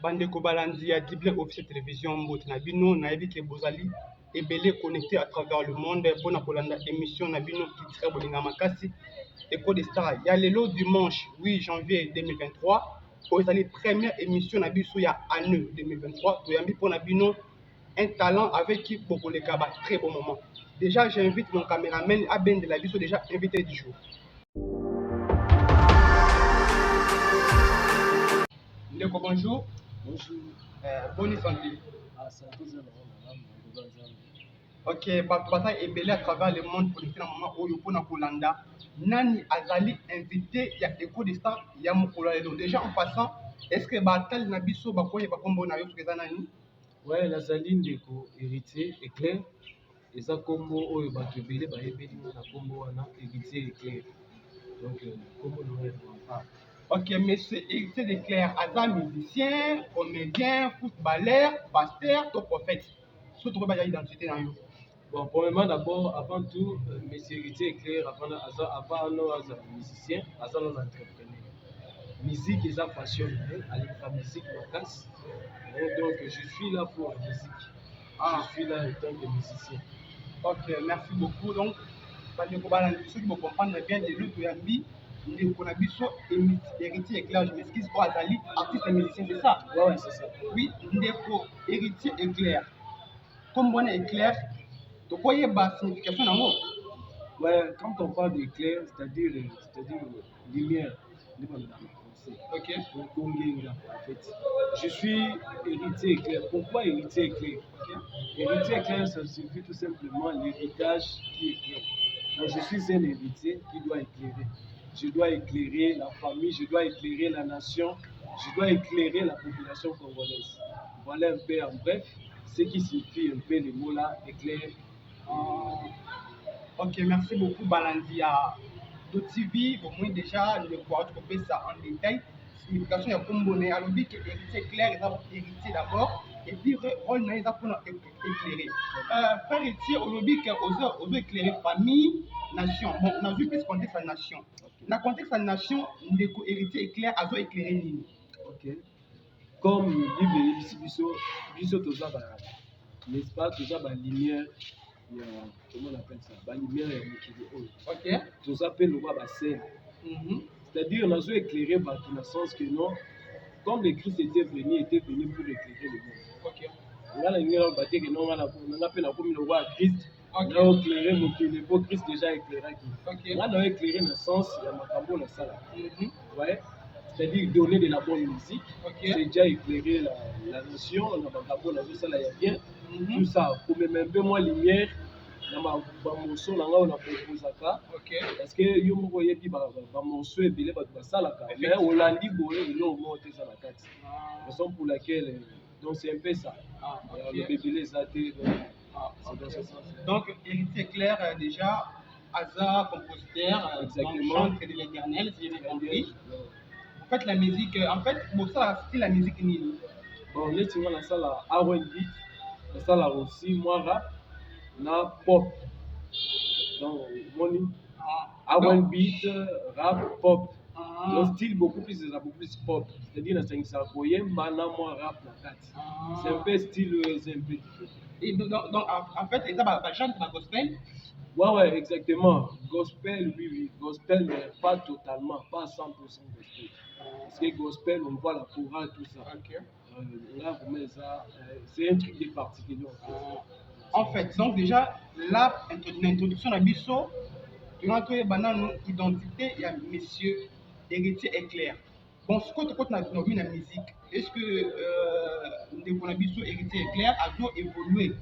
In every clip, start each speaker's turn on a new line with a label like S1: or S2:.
S1: Bandeko Balandi à Diblé officiel télévision Mbotinabino, Naebi Bozali, et Belé connecté à travers le monde, pour la émission Nabino qui tire Bolinga Makasi, Écho des Stars. Il y a le lot dimanche 8 janvier 2023, pour la première émission Nabiso, il y a année 2023, pour Nabino, un talent avec qui Boko les Kaba, très bon moment. Déjà, j'invite mon caméraman à Ben de la Biso, déjà invité du jour. Ndeko, bonjour.
S2: Bonjour.
S1: Bonne santé.
S2: Santé,
S1: ok, bataille est belle à travers le monde pour le moment où il faut Kolanda. Nani Azali invité, il y a Écho des Stars, il y a Mokolalo. Déjà en passant, est-ce que Batal Nabiso Bakoye Bakombo na yo Nani?
S2: Ouais, Nazali Ndeko héritier éclair. Et ça, Combo, Oyo Batubele, Baébeli, na Combo, Wana, héritier éclair. Donc, Combo, nous
S1: ok, monsieur héritier d'éclair, Azam musicien, comédien, footballeur, pasteur, ton prophète. Surtout pas d'identité dans yo.
S2: Bon, premièrement, d'abord, avant tout, monsieur héritier éclair, avant nous, musicien, avant nous, entrepreneur. Musique est sa passion, la musique me casse. Donc, je suis là pour la musique. Je suis là en tant que musicien.
S1: Ok, merci beaucoup. Donc, ceux qui me comprennent bien, de l'autre Yambi, on a vu héritier éclair, je m'excuse pour Azali, artiste et musicien, c'est ça?
S2: Ouais, c'est ça.
S1: Oui, Ndeko, héritier éclair. Comme on est éclair, tu vois, il y a une signification dans le mot.
S2: Ouais, quand on parle d'éclair, c'est-à-dire lumière.
S1: Ok.
S2: En fait, je suis héritier éclair. Pourquoi héritier éclair? Héritier éclair, ça signifie tout simplement l'héritage qui éclaire. Donc, je suis un héritier qui doit éclairer. Je dois éclairer la famille, je dois éclairer la nation, je dois éclairer la population congolaise. Voilà un peu en bref ce qui signifie un peu les mots là, éclair.
S1: Ok, merci beaucoup Balandia. DoTV, au moins déjà, je vais pouvoir trouver ça en détail. Signification est comme alors dit que héritier clair, ils ont héritier d'abord, et puis rôle ils ont pour éclairer. Frère héritier, aujourd'hui, on veut éclairer famille, nation. Bon, on a vu plus contexte à nation. Dans le contexte à nation, ndeko héritier éclair, a éclairé Nini.
S2: Ok. Comme Bible, Biso Toza, n'est-ce pas, Toza, lumière. Comment on appelle ça? La lumière est
S1: ok.
S2: Tout ça peut le voir bassin. C'est-à-dire, on a dû éclairer dans le sens que non, comme le Christ était venu pour éclairer le monde.
S1: Ok.
S2: On a éclairé que non, on a fait la commune le roi Christ. On a éclairé le beau Christ déjà éclairé. On a éclairé dans le sens, il y a Macabo la salle. Ouais. C'est-à-dire donner de la bonne musique. C'est déjà éclairer la nation, on a Macabo la salle, il y a bien. Tout ça, pour mettre un peu moins lumière. Dans ma morceau, on a proposé ça. Parce que yo moko yebi ba morceau ebele ba salaka. Mais au landi boye il a monté ça la carte. Raison pour laquelle donc c'est un peu ça. Le bébé ça
S1: donc héritier clair déjà hasard compositeur chante de l'éternel si j'ai compris. Vous faites la musique en fait pour ça c'est la musique nini.
S2: Bon les tingana la salle R&B, la salle aussi moi rap na pop. Donc, R&B, rap, pop. Le style beaucoup plus pop. C'est-à-dire que c'est un rap. C'est un peu style SMP.
S1: Et donc, en fait, ça chante la gospel?
S2: Ouais, exactement. Gospel, oui. Gospel, mais pas totalement, pas 100% gospel. Parce que gospel, on voit la chorale, tout ça. Là, c'est un truc de particulier.
S1: En fait, donc déjà, l'introduction à Bisso, tu as trouvé une identité, il y a monsieur héritier éclair. Bon, ce que tu as dans la musique, est-ce que le Bisso héritier éclair a évolué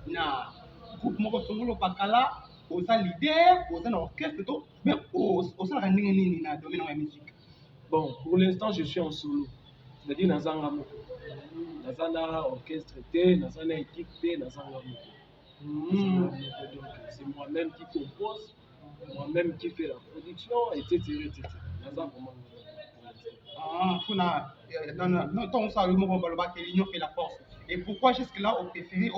S1: dans le groupe Mokosongolo Pakala, aux leaders, aux orchestres, mais au sein de la domaine de la musique?
S2: Bon, pour l'instant, je suis en solo. C'est-à-dire dans un orchestre, dans un équipe, dans un donc, c'est moi-même qui compose, moi-même qui fais la production, etc.
S1: L'union fait la force. Et pourquoi jusque-là, on préférait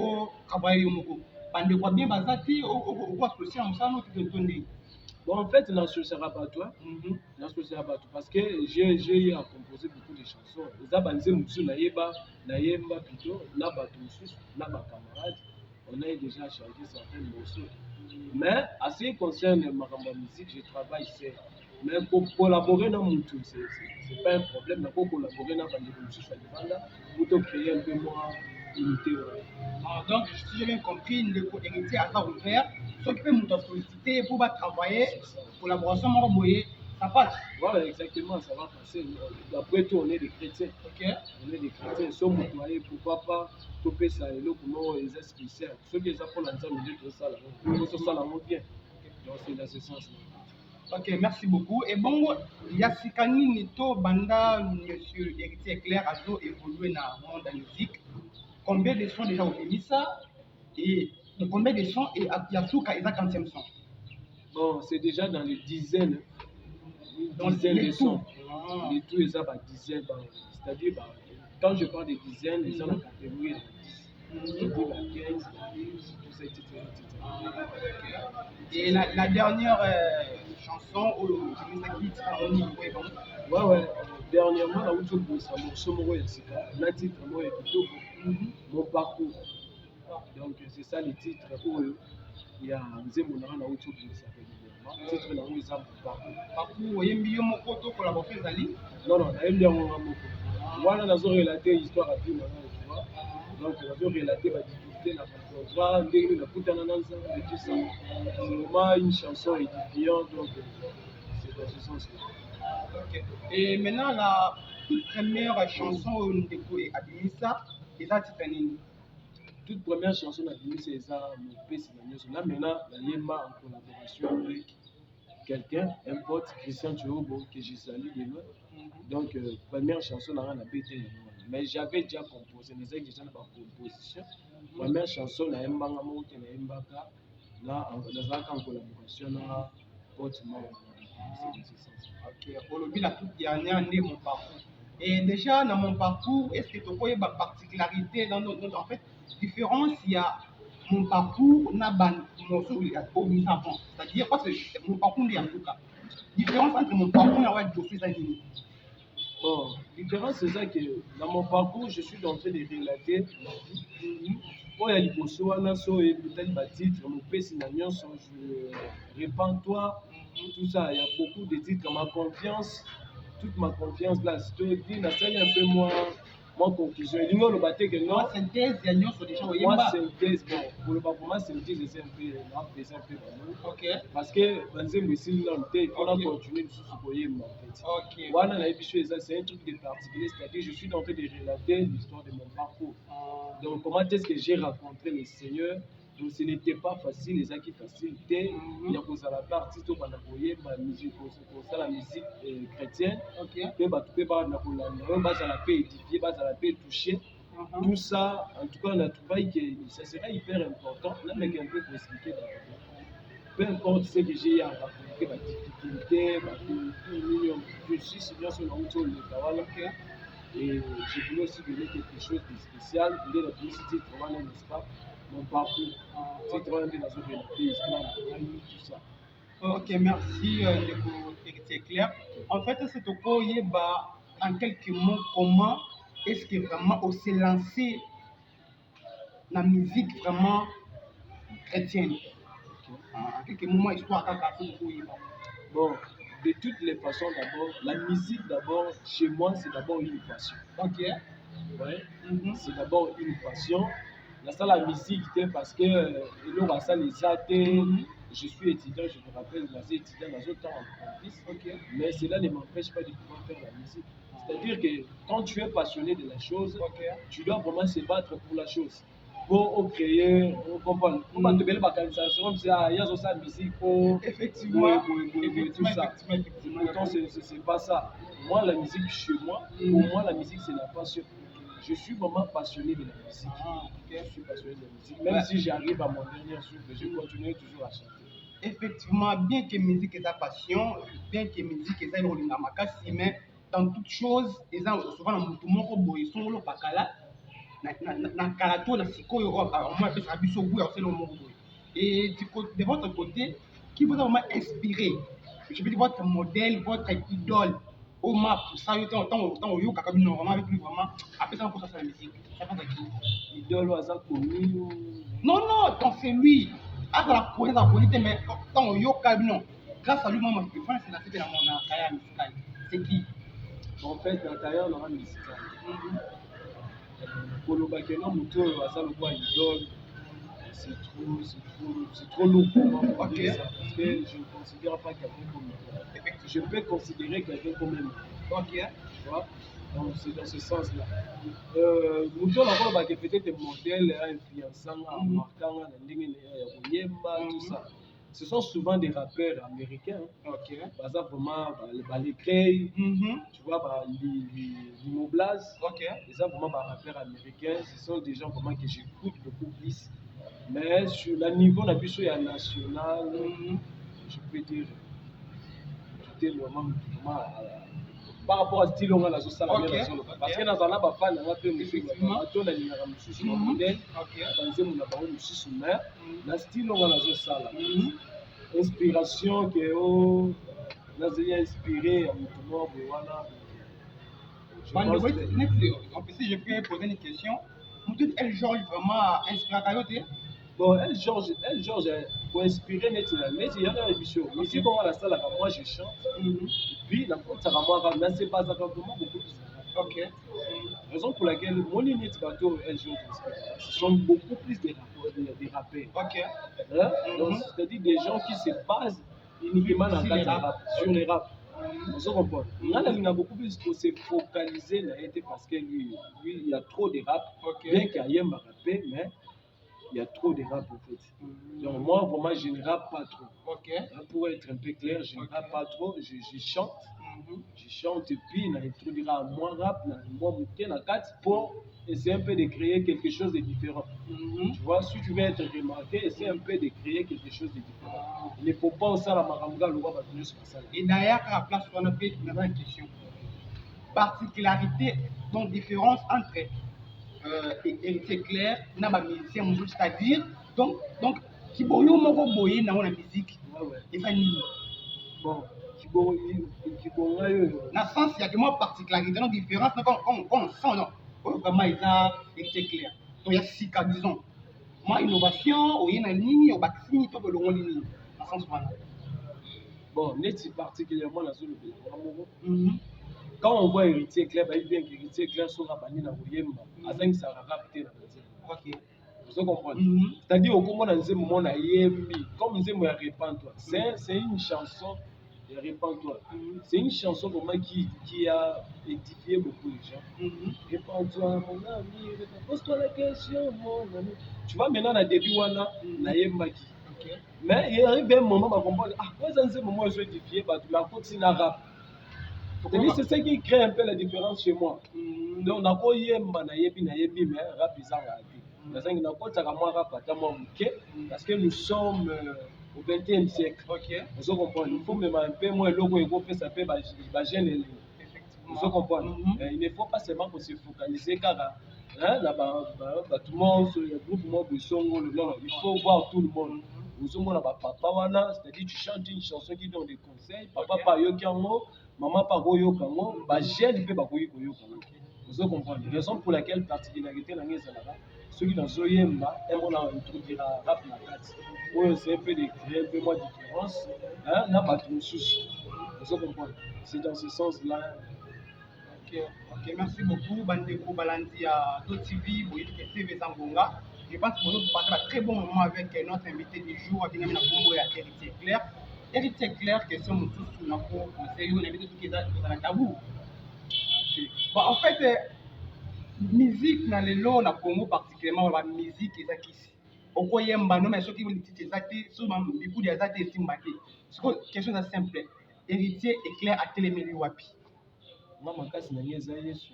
S1: travailler au Mogo? Pandé quoi bien basati, ou quoi social, on s'en occupe de.
S2: Bon, en fait, dans ce Sarabatoire, parce que j'ai eu à composer beaucoup de chansons. Les Abanzé Moussou, Naïemba plutôt, Nabatou Moussou, Naba camarade, on a déjà chanté certains morceaux. Mais, à ce qui concerne ma musique, je travaille seul. Mais pour collaborer dans mon tour, c'est pas un problème. Mais pour collaborer dans Bandeko Moussou, pour créer un peu moins unité.
S1: Ah, donc, si j'ai bien compris, le co-héritier a ça ouvert, ceux qui peuvent solliciter pour travailler, collaboration, ça passe.
S2: Voilà, exactement, ça va passer. Après tout, on est des chrétiens.
S1: Ok.
S2: On est des chrétiens. Sommes motoyés, pourquoi pas toper ça et là, comment les spéciaux. Ceux qui ont pour l'ensemble de ça, ils sont ça bien. Donc, c'est dans ce sens-là.
S1: Ok, merci beaucoup. Et bon, Yasikani Nito Banda, monsieur Héritier Claire, a évolué dans le monde de la musique. Combien de sons déjà au ça et combien de sons et Yasuka est à 40e son?
S2: Bon, c'est déjà dans les dizaines. Une dizaine de sons. Les tout, ils ont des dizaines. C'est-à-dire, quand je parle de dizaines, ils sont dans la catégorie de 10. C'est-à-dire la 15, la 12, tout ça, etc.
S1: Et la dernière chanson,
S2: ouais, dernièrement, là où tu bosses, mon sommeil, c'est un titre, moi, est plutôt mon parcours. Donc, c'est ça le titre où il y a Nzemonara là où tu bosses avec le titre là où ils ont mon parcours.
S1: Parcours, il y a un photo pour la bouffer Zali.
S2: Non, il y a un mot. Voilà, nous avons relaté l'histoire à tout le monde, tu vois. Donc, nous avons relaté la difficulté, la contrat, la poutanananza et tout ça. C'est vraiment une chanson édifiante, donc c'est dans ce sens-là.
S1: Ok. Et maintenant, la toute première chanson où nous avons Abimisa, c'est ça, Titanine.
S2: Toute première chanson d'Abimisa, c'est ça, mon père, c'est la mienne. Là, maintenant, il y a en collaboration avec quelqu'un, un pote, Christian Théobo, que j'ai salué de loin. Donc, première chanson, on a BT. Mais j'avais déjà composé, mais j'ai déjà pas composition. Première chanson, on a Mbanga Mote, on a Mbaka. Là, on a en collaboration, on a pote mort.
S1: Ok, aujourd'hui, la toute dernière année, mon parcours. Et déjà, dans mon parcours, est-ce que tu as une particularité dans notre. En fait, différence, il y a mon parcours, on a mon avant. C'est-à-dire, parce que mon parcours est en tout cas. Différence entre mon parcours et le dossier Zanini.
S2: Bon, différence, c'est ça que dans mon parcours, je suis en train de relater ma vie. Moi, il y a des so et peut-être ma titre, mon père, c'est je répands-toi, tout ça. Il y a beaucoup de titres, ma confiance, toute ma confiance là, si tu dis, la scène est un peu moins conclusion. Il y a le bâté que non.
S1: Moi, synthèse, il y a déjà au
S2: moi, synthèse, bon, pour moi, synthèse, c'est un peu, ok. Parce que, dans un médecin, il faut continuer de se soutenir, en fait.
S1: Ok.
S2: Voilà, c'est un truc de particulier, c'est-à-dire, je suis en train de relater l'histoire de mon parcours. Donc, comment est-ce que j'ai rencontré le Seigneur? Donc, ce n'était pas facile, les acquis facilités. Il y a cause à la partie, tout la musique, la musique chrétienne. Ok. Mais tout peut pas la paix édifier, la paix toucher. Tout ça, en tout cas, on a trouvé que ça serait hyper important. Là, mais un peu pour expliquer. Peu importe ce que j'ai à raconter, ma difficulté, je suis sur la route sur le Kawala. Et je voulais aussi donner quelque chose de spécial. Il est la publicité, n'est-ce pas? Mon parcours, c'est vraiment dans une réalité islam, tout ça.
S1: Ok, merci, c'est clair. En fait, c'est au quoi en quelques mots, comment est-ce que vraiment on s'est lancé dans la musique vraiment chrétienne? En quelques moments, histoire à
S2: bon, de toutes les façons, d'abord, la musique, d'abord, chez moi, c'est d'abord une passion.
S1: Ok.
S2: Ouais. C'est d'abord une passion. La salle à musique, parce que ça, les athées, je suis étudiant, je me rappelle, je suis étudiant dans un temps en campus, mais cela ne m'empêche pas de pouvoir faire la musique. C'est-à-dire que quand tu es passionné de la chose, tu dois vraiment se battre pour la chose. Pour créer, on comprend. On va te donner la canalisation, il y a ça musique pour.
S1: Effectivement.
S2: Tout ça. Pourtant, c'est pas ça. Moi, la musique chez moi, pour moi, la musique, c'est la passion. Je suis vraiment passionné de la musique. Je suis passionné de la musique. Même si j'arrive à mon dernier souffle, je continue toujours à chanter.
S1: Effectivement, bien que la musique est ta passion, bien que la musique est ta makasi, mais dans toute chose, souvent dans tout le monde, ils sont là, na kalato na sikoyo moi apesaka biso goût ya kosala omo boye et de votre côté qui vous a vraiment inspiré. Je peux dire votre modèle, votre idole. Au map, ça, autant au Kakabi, normalement, avec lui, vraiment, après ça, on peut sortir la musique. Ça passe à qui?
S2: Idole ou hasard connu ou...
S1: Non, non, donc c'est lui. Ah, ça la police, mais tant au Kakabi, non. Grâce à lui, moi, je pense que c'est la fête de mon carrière musicale. C'est qui?
S2: En fait, dans la carrière, on aura musicale. Kolobakeno, Mouto, hasard le quoi, idole. C'est trop lourd pour moi pour dire ça, parce que je ne considère pas quelqu'un comme idole. Je peux considérer quelqu'un comme un
S1: Ok.
S2: tu vois. Donc c'est dans ce sens-là. Mouton encore peut-être modèle influençant, marquant, tout ça. Ce sont souvent des rappeurs américains.
S1: Ok.
S2: Par exemple, vraiment, les Cray, tu vois, l'Imoblaz.
S1: Ok.
S2: C'est vraiment des rappeurs américains. Ce sont des gens vraiment que j'écoute beaucoup plus. Mais sur le niveau national, je peux dire, j'étais vraiment par rapport à style on a la sauce salade parce que dans un fan on a peu musique on a l'ingénieur musique modèle dans un on a musique mais la style on a la sauce salade inspiration que on a inspiré à moi voilà
S1: si je peux poser une question, elle George vraiment inspiré Kayote.
S2: Bon, elle George, pour inspirer il y a une émission. Ici, quand on a la salle, moi je chante. Puis, la porte, ça va moi, mais c'est pas simplement beaucoup plus.
S1: Ok.
S2: Raison pour laquelle mon ligne bateau, elle George, ce sont beaucoup plus des rappeurs.
S1: Ok.
S2: Hein? Donc, c'est-à-dire des gens qui se basent uniquement dans le rap, sur les rap. Vous comprenez? Il a beaucoup plus pour se focaliser parce que lui, il y a trop de rap. Bien qu'il y ait un rappeur, mais il y a trop de rap en fait. Donc moi, vraiment, je ne rappe pas trop. Pour être un peu clair, je ne rappe pas trop, je chante. Je chante et puis il introduira à moi rap, moi monter la carte pour essayer un peu de créer quelque chose de différent. Tu vois, si tu veux être remarqué, essaie un peu de créer quelque chose de différent. Il ne faut pas aussi à la maranga le roi va venir sur ça.
S1: Et d'ailleurs, à la place, on a une question. Particularité, donc différence entre héritier clair, na ba musicien mususu, c'est-à-dire donc kiboyo moko boye na la musique. Et ça ni
S2: bon kiboyo
S1: na sens il y a que moi particularité donc différence quand on sent non vraiment il a héritier clair. Donc il y a sika disons. Moi innovation oye na nini obakisi to le ngoli nini na sens voilà.
S2: Bon, net particulièrement la zone de quand on voit héritier clair, il bien qu'héritier clair soit rabani na Boyemba, azangi ça rapte na Boyemba.
S1: OK.
S2: Vous comprenez? C'est-à-dire au moment où on a yembi, comme nous aimons répandre, c'est une chanson de répandre. C'est une chanson vraiment qui a édifié beaucoup de gens. Répand-toi mon ami, pose-toi la question mon ami. Tu vois maintenant à début wana na yembaki. Mais il arrive un moment où on comprend ah quoi ça c'est moment où je édifié bah tu la continues à rap. C'est ce qui crée un peu la différence chez moi. Donc on a quoi yemba na yebi mais rap bizarre. Parce que nous sommes au XXe siècle. Vous comprenez? Il faut même un peu moins logo et gros ça fait gêner. Vous comprenez? Il ne faut pas seulement se focaliser car tout le monde, le groupe il faut voir tout le monde. Vous avez papa wana, c'est-à-dire tu chantes une chanson qui donne des conseils, papa par yokango, maman par yokango, gêne peut pas yokango. Vous comprenez? Raison pour laquelle particularité dans les Zalaba, ceux qui dans Zoyemba, on a introduit la rap na carte. Oui, c'est un peu de créer un peu moins de différence. N'a pas trop de soucis. Vous comprenez? C'est dans ce sens-là.
S1: Ok, merci beaucoup. Bandeko Balandi à DoTV, TV Zangonga. Je pense que nous passons un très bon moment avec notre invité du jour, Abinamina Kombo et Héritier Clair. Héritier Clair, question de tout sur notre conseil, on invite tout qui est dans la tabou. En fait, musique dans les lots na Congo particulièrement la musique ezakisi okoyemba no mais soki lititi ezati souvent beaucoup des ezati esimbaki siko question est simple héritier éclair à téléméli wapi
S2: moi makasi na eza yesu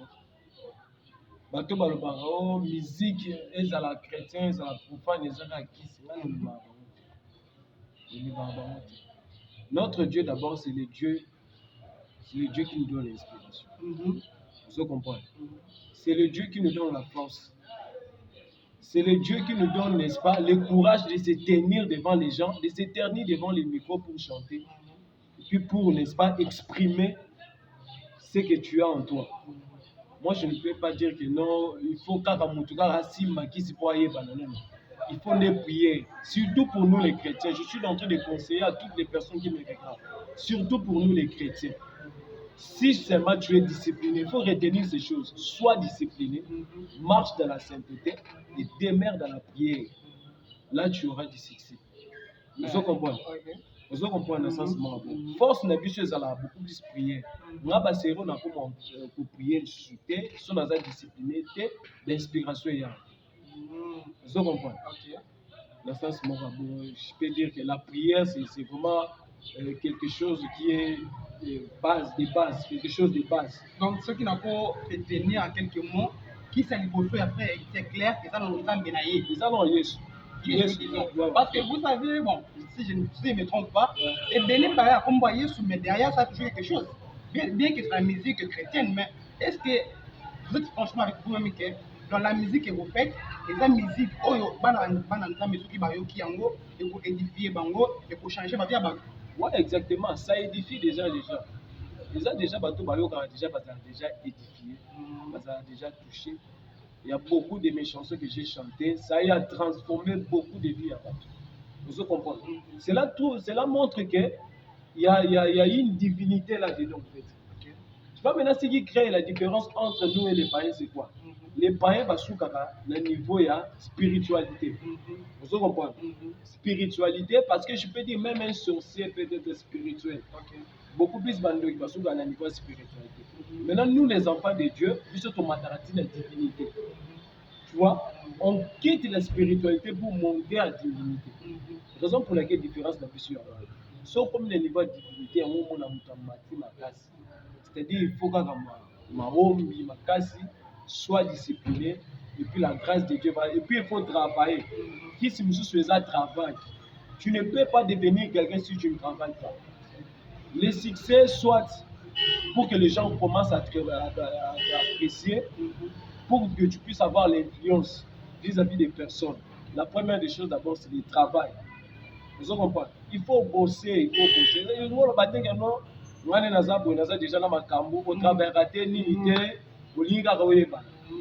S2: bato balobaka o musique ezala chrétien ezala profane ezaka kisi ngana libanga notre Dieu d'abord c'est le Dieu qui nous donne l'inspiration. Vous comprenez? C'est le Dieu qui nous donne la force. c'est le Dieu qui nous donne, n'est-ce pas, le courage de se tenir devant les gens, de se tenir devant les micros pour chanter, et puis pour, n'est-ce pas, exprimer ce que tu as en toi. Moi, je ne peux pas dire que non, il faut il faut les prier, surtout pour nous les chrétiens. Je suis en train de conseiller à toutes les personnes qui me regardent, surtout pour nous les chrétiens. Si seulement tu es discipliné, il faut retenir ces choses. Sois discipliné, marche dans la sainteté et demeure dans la prière. Là, tu auras du succès. Vous comprenez? Vous comprenez le sens de force n'a plus chose à la beaucoup plus prière. Moi, parce que on a comment pour prier, chuter, sont dans la discipline, l'inspiration est là. Vous comprenez? Dans le sens je peux dire que la prière, c'est vraiment quelque chose qui est base, des bases, quelque chose de base.
S1: Donc, ceux qui n'ont pas fait tenir en quelques mots, qui s'est livré après, c'est clair que ça nous a bénaillé.
S2: Ils allons yes.
S1: Yes. Parce que vous savez, bon, si je ne me trompe pas, et Bénin, comme vous voyez, mais derrière ça, toujours quelque chose. Bien que c'est la musique chrétienne, mais est-ce que vous êtes franchement avec vous-même que dans la musique que vous faites, et la musique, et pour édifier bango, et pour changer ma vie à bango?
S2: Oui, exactement. Ça édifie déjà les gens. Déjà, Bato Bayo a déjà édifié, a déjà touché. Il y a beaucoup de mes chansons que j'ai chantées. Ça a transformé beaucoup de vies à Bato. Vous comprenez? Cela montre qu'il y a une divinité là-dedans. En fait. Tu vois maintenant ce qui crée la différence entre nous et les païens, c'est quoi? Les païens, le niveau de spiritualité. Vous comprenez? Spiritualité, parce que je peux dire même un sorcier peut être spirituel. Beaucoup plus bandeux qui sont dans le niveau de spiritualité. Maintenant, nous les enfants de Dieu, nous sommes la divinité. Tu vois, on quitte la spiritualité pour monter à la divinité. Raison pour laquelle la différence n'a plus sur sauf comme le niveau de divinité, on a c'est-à-dire il faut que ma casse soit discipliné et puis la grâce de Dieu va. Et puis il faut travailler. Qui si nous faisons travail, tu ne peux pas devenir quelqu'un si tu ne travailles pas. Le succès soit pour que les gens commencent à apprécier, pour que tu puisses avoir l'influence vis-à-vis des personnes. La première des choses d'abord, c'est le travail. Vous comprenez? Il faut bosser, déjà dans ma cambo, au travers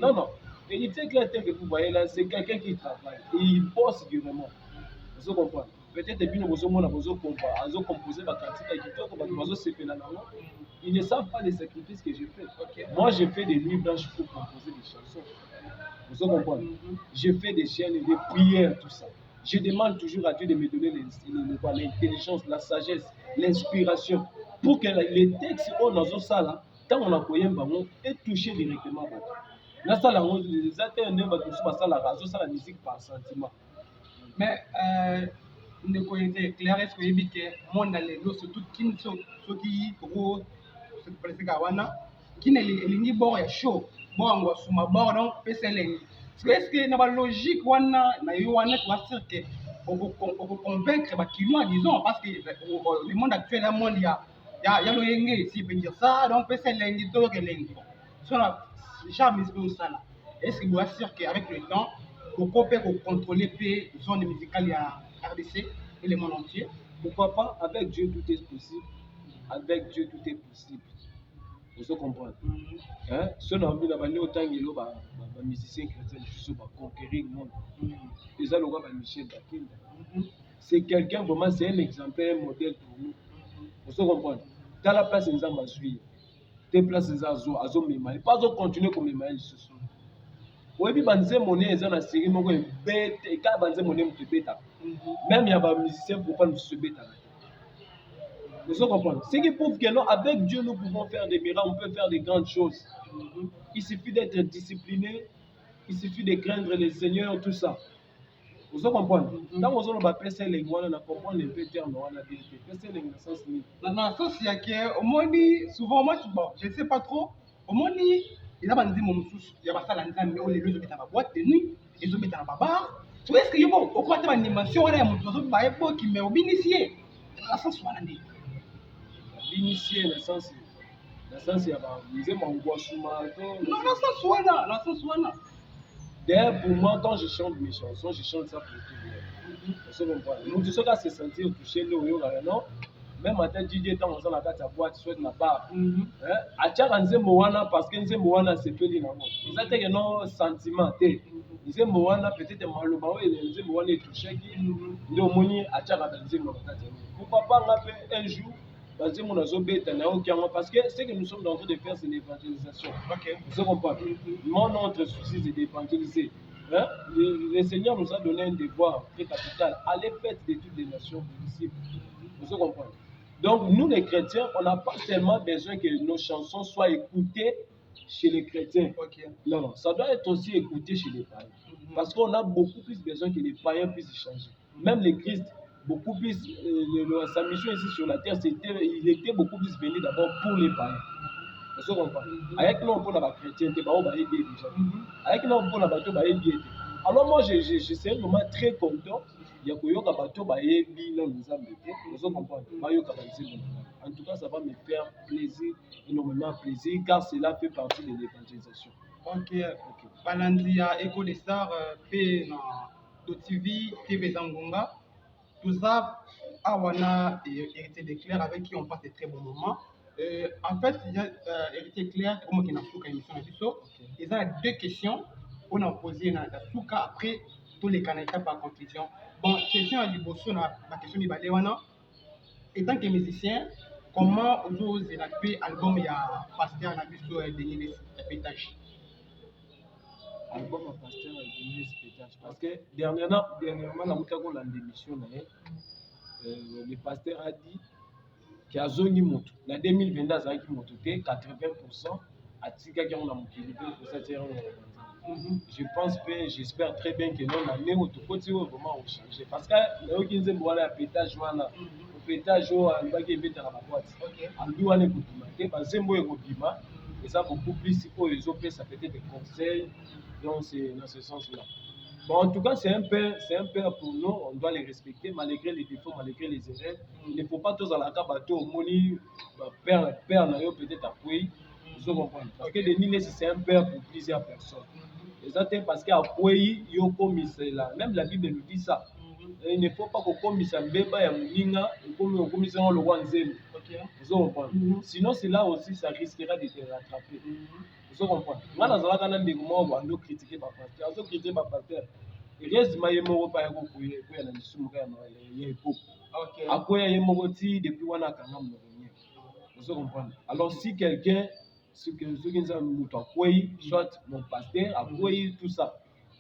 S2: non, non. Et il est clair que vous voyez là, c'est quelqu'un qui travaille et il bosse durement. Vous comprenez? Peut-être que vous composé ma quantité, ils ne savent pas les sacrifices que j'ai fait. Moi, j'ai fait des nuits blanches pour composer des chansons. Vous comprenez? Je fais des chaînes, des prières, tout ça. Je demande toujours à Dieu de me donner l'intelligence, la sagesse, l'inspiration, pour que les textes qu'on a dans ça là, quand on a coupé est touché directement. Là, ça, la musique par sentiment.
S1: Mais ne connaissez clair est-ce que vous avez que mon allélo surtout qui qui gros ce presque gawana qui ne lingi bord ya show bon ngo suma bord donc peseleng est-ce que na ba logique wana na yo wana tu vas dire que on vous convaincre ba kinois disons parce que le monde actuel le monde ya lo yenge si peut dire ça donc peseleng to que lengi so na jamais ça là est-ce que vous assure qu'avec le temps vous pouvez contrôler les zones musicales à RDC et le monde entier?
S2: Pourquoi pas? Avec Dieu, tout est possible. Avec Dieu, tout est possible. Vous comprenez? Si on a envie d'aller autant que les musiciens chrétiens, ils sont conquérir le monde. Ils ont le roi Michel Bakinda. C'est quelqu'un, vraiment, c'est un exemple, un modèle pour nous. Vous comprenez? Dans la place, ils ont suivi. Tes places, ils ont mis. Pas de continuer comme les maïs. Oui, banze monnaie est dans série moko bête et quand banze monnaie me bêta. Même il y a des musiciens pour pas nous se bêta. Vous comprenez? Ce qui prouve que non, avec Dieu nous pouvons faire des miracles, on peut faire des grandes choses. Il suffit d'être discipliné, il suffit de craindre le Seigneur, tout ça. Vous comprenez? Quand vous avez passé les mois, on a compris un peu terme dans la vérité. Passer les sens ni.
S1: Dans le sens il y a que au moins souvent moi je ne sais pas trop. Au moins il y a des gens qui ont fait la boîte de nuit, ils ont mis dans la bar. Tu vois, est-ce qu'il y a au côté de l'animation, il y a des gens qui m'ont initié. Dans le sens où on a dit.
S2: L'initié, dans le sens, il y a des gens qui ont fait
S1: non, dans le sens où on a.
S2: D'ailleurs, pour moi, quand je chante mes chansons, je chante ça pour tout le monde. Nous, tous ceux qui se sentir touché, non? Même en tête DJ, quand on s'en a fait sa boîte, soit la barre. À Tchad, Moana, parce que Moana, c'est peu d'inamant. Ils ont été non sentiment. Ils ont Moana, peut-être malheureusement, ils ont Moana est touché. Ils ont moni à Tchad, pourquoi pas un jour, parce que mon azo bête n'a aucun, parce que ce que nous sommes en train de faire, c'est l'évangélisation. Vous comprenez? Notre souci, c'est d'évangéliser. Le Seigneur nous a donné un devoir très capital. Aller faire de toutes les nations disciples. Vous comprenez? Donc, nous les chrétiens, on n'a pas seulement besoin que nos chansons soient écoutées chez les chrétiens. Non, ça doit être aussi écouté chez les païens. Parce qu'on a beaucoup plus besoin que les païens puissent changer. Même le Christ, beaucoup plus, sa mission ici sur la terre, il était beaucoup plus venu d'abord pour les païens. Vous comprenez? Avec nous, on peut la chrétienté, on va aider déjà. Avec nous, on peut la bateau, on va aider. Alors moi, je suis vraiment très content. Il y a un bateau, on va aider, vous comprenez? En tout cas, ça va me faire plaisir, énormément plaisir, car cela fait partie de l'évangélisation.
S1: Ok. Balandia, Écho des Stars, P, TV, TV Zangonga, tout ça, Awana et Héritier Desclairs, avec qui on passe de très bons moments. En fait, il y a Héritier Desclairs, comme on a fait une émission, il y a deux questions qu'on a posées dans la souka après tous les canadiens par conclusion. Bon, question à Liboso, la question de Baléwana. Étant que musicien, comment vous avez fait l'album il y a Pasteur à Nabiso et Denis Pétage?
S2: Album à Pasteur et Denis Pétage. Parce que dernièrement, dans l'émission, le pasteur a dit qu'il y a zone moto. En 2022, il y a 80% à Tika qui ont pour cette je pense que j'espère très bien que non, l'année où tout côté vraiment changé. Parce que là où ils ont un pétage, le pétage, il va y avoir la boîte. Il doit aller pour parce que moi, et ça beaucoup plus pour les autres, ça peut être des conseils. Donc c'est dans ce sens-là. Bon, en tout cas, c'est un père pour nous, on doit les respecter malgré les défauts, malgré les erreurs. Il ne faut pas tous à la bateau, moni, père, peut-être appuyer. Vous comprenez? Parce que Denis, c'est un père pour plusieurs personnes. Exactement parce qu'appuyer, il y a commis cela. Même la Bible nous dit ça. Il ne faut pas qu'on commise un bébé et un moninga, on commise le roi Nzélo. Vous comprenez? Sinon, cela aussi, ça risquera de te rattraper. Vous comprenez? Moi, dans la canne des moments où on doit critiquer ma pasteur, on doit critiquer ma pasteur. Il reste ma yémo pas yémo pour y aller dans le soumouka y épo. Après yémo ti depuis wana kanam no venir. Vous comprenez? Alors si quelqu'un ce que nous avons soit mon pasteur, après tout ça,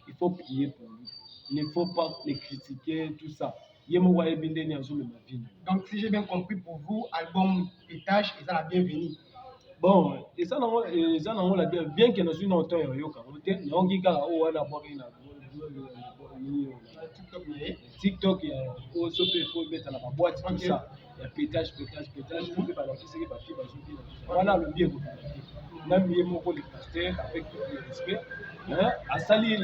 S2: il faut prier pour lui. Il ne faut pas les critiquer, tout ça.
S1: Donc, si j'ai bien compris, pour vous, album Pétage, ils ont la bienvenue.
S2: Bon, et ça, on l'a bien, bien que nous soyons en temps, TikTok, il y a aussi mettre dans la boîte, tout ça. Il y a pétage, voilà le bien. Même les pasteurs, avec tout le respect, à saluer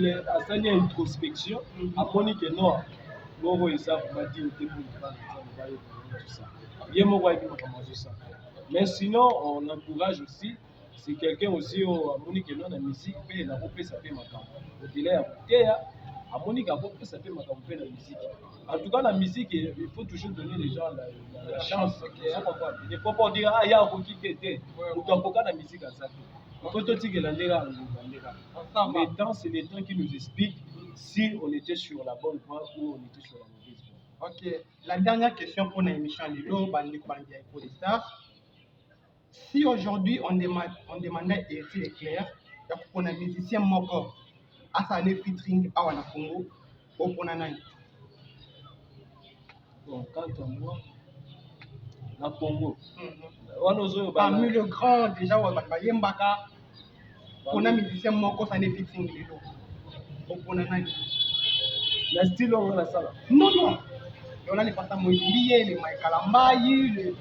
S2: l'introspection, à monique que non, bon, ils savent, on va dire, tout ça. Mais sinon, on encourage aussi, c'est quelqu'un aussi, à monique que non, la musique, il a repris sa paix maintenant. Au-delà, à monique, a repris sa paix maintenant, la musique. En tout cas, la musique, il faut toujours donner les gens la chance. Il ne faut pas dire, ah, il y a un qui était. Ou tu as la musique à ça. Il faut te dire que l'andéra. Les temps, c'est les temps qui nous expliquent si on était sur la bonne voie ou on était sur la mauvaise voie.
S1: Ok. La dernière question pour l'émission Lilo, pour les stars. Si aujourd'hui on demandait Héritier Desclairs, pour un musicien moko, à sa featuring à Wanakongo, au Ponanai.
S2: Bon, quant à moi, la Congo.
S1: Parmi le grand, déjà, Yembaka, on a musicien moko, ça n'est featuring Lilo. Au Ponanai.
S2: La style, on a la salle.
S1: Non. On a les Pasta Moïse, les Mike Kalambayi, les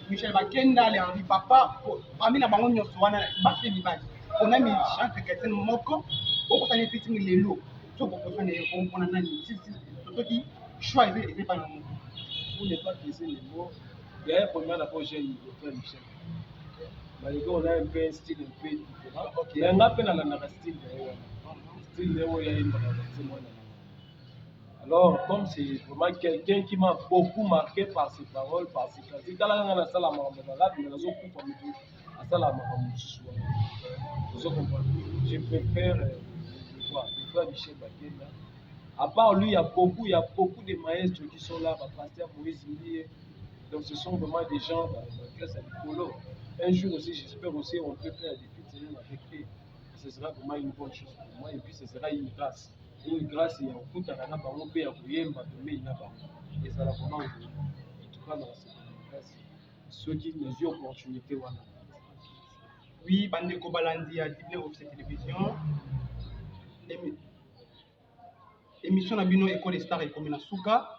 S1: Michel Bakenda, les Henri Papa. Parmi la banque, on a mis chants de quelqu'un moko, on a fait les lots. On a dit, choisir et pas le mot.
S2: Vous n'êtes pas plaisir les mots. Il y a un premier rapport, j'ai eu le Michel. On a un peu un style un peu différent. On a un style Alors, comme c'est vraiment quelqu'un qui m'a beaucoup marqué par ses paroles, par ses classiques, quand on a ça la je préfère le frère Michel Bakenda. À part lui, il y a beaucoup de maîtres qui sont là, pasteur Moïse Mili. Donc ce sont vraiment des gens dans la classe à l'écolo. Un jour aussi, j'espère aussi, on peut faire des petites séances avec eux. Ce sera vraiment une bonne chose pour moi. Et puis ce sera une grâce. Une grâce, il y a beaucoup de gens qui ont été et ça va vraiment, en tout cas, dans cette grâce, ceux qui ont eu opportunité.
S1: Oui, Bandeko Balandi a dit au télévision. Émission Nabino École des Stars et Komina Souka.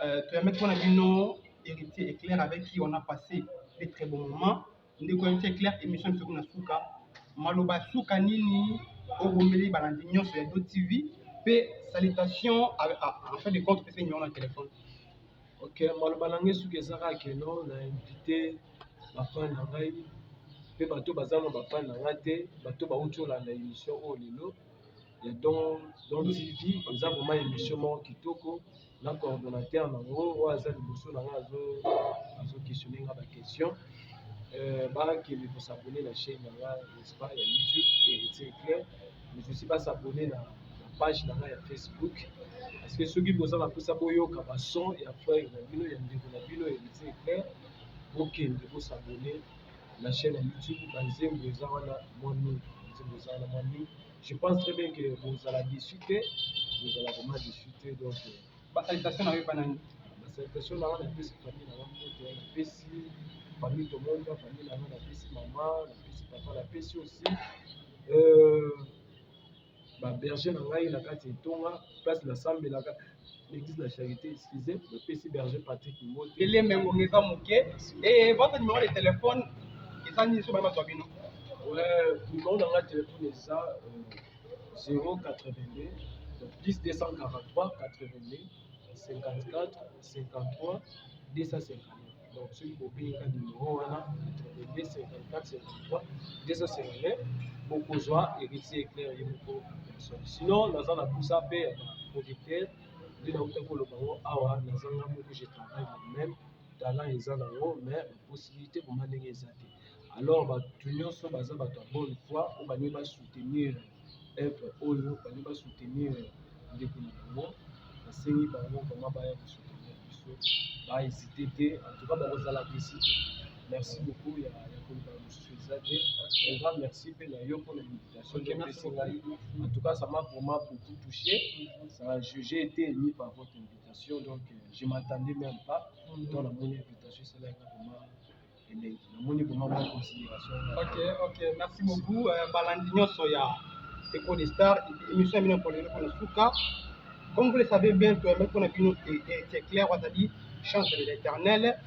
S1: Tu as mis ton Nabino héritier éclair avec qui on a passé des très bons moments. Ndeko héritier éclair, émission Komina Souka. Maloba Souka Nini, Oromeli Balandi Nyon sur les TV. P salutations en fait de compte parce qu'il y a un téléphone.
S2: Ok, Maloba Langé Souka Zara Keno, on a invité ma femme Nangaï. Pe bato bazana bafani na nga te bato bautolanda émission oyo lelo ya don TV eza vraiment émission moko kitoko na coordonnateur nango oyo aza liboso na nga azoquestionne nga baquestion bakende kosabone na chaîne na nga n'est-ce pas ya YouTube héritier éclair mais aussi basabone na page na nga ya Facebook parce que soki boza baposa boyoka bason ya frère na bino ya ndeko na bino héritier éclair bokende bosabone la chaîne YouTube, je pense très bien que vous allez discuter, vous allez vraiment discuter. Donc,
S1: salutation à Banani.
S2: Salutation à la famille, la famille tout le monde, la famille, la maman, la papa, la PC aussi. Berger Nangaï, la carte et Tonga, place la Sambe, l'église de la charité, excusez, le PC Berger Patrick Moté.
S1: Il est même au Mouké. Et votre numéro de téléphone.
S2: Ouais, le numéro de notre téléphone est ça 082 10 243 82 54 53 259. Donc, si vous pouvez un numéro 82 54 53 259, beaucoup joie héritier éclair et beaucoup personne. Sinon, nous avons la pousse à paix producteur de la haute pour le baron. Awa, nous avons je travaille moi-même talent et ça mais la possibilité pour m'amener les athées. Alors, tout le monde est bonne foi, on va soutenir œuvre Oyo, on va soutenir les gouvernements, la série par exemple, comment va soutenir, va hésiter, en tout cas, on va la décider. Merci beaucoup, il y a un grand merci pour l'invitation. En tout cas, ça m'a vraiment beaucoup touché. J'ai été ému par votre invitation, donc je ne m'attendais même pas dans la bonne invitation. C'est là vraiment.
S1: Ok, merci beaucoup. Balandinho Soya, École des Stars, émission pour les Souka. Comme vous le savez bien, tu as mis ton opinion c'est clair, on a dit chante de l'éternel.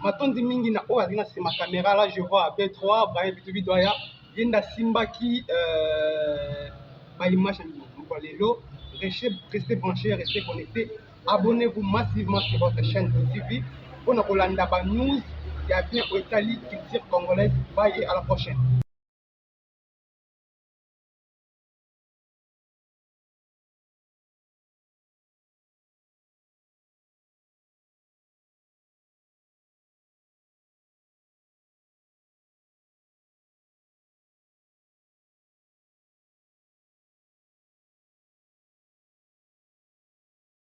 S1: Maintenant, Dimingi na Oazina, c'est ma caméra là, je vois B3, Brian Bitubi Doya, Yenda Simba qui l'image pour les lots. Restez branchés, restez connectés. Abonnez-vous massivement sur votre chaîne de TV. On a Rolanda News. Il y a bien au Italie, culture congolaise. Bye et à la prochaine.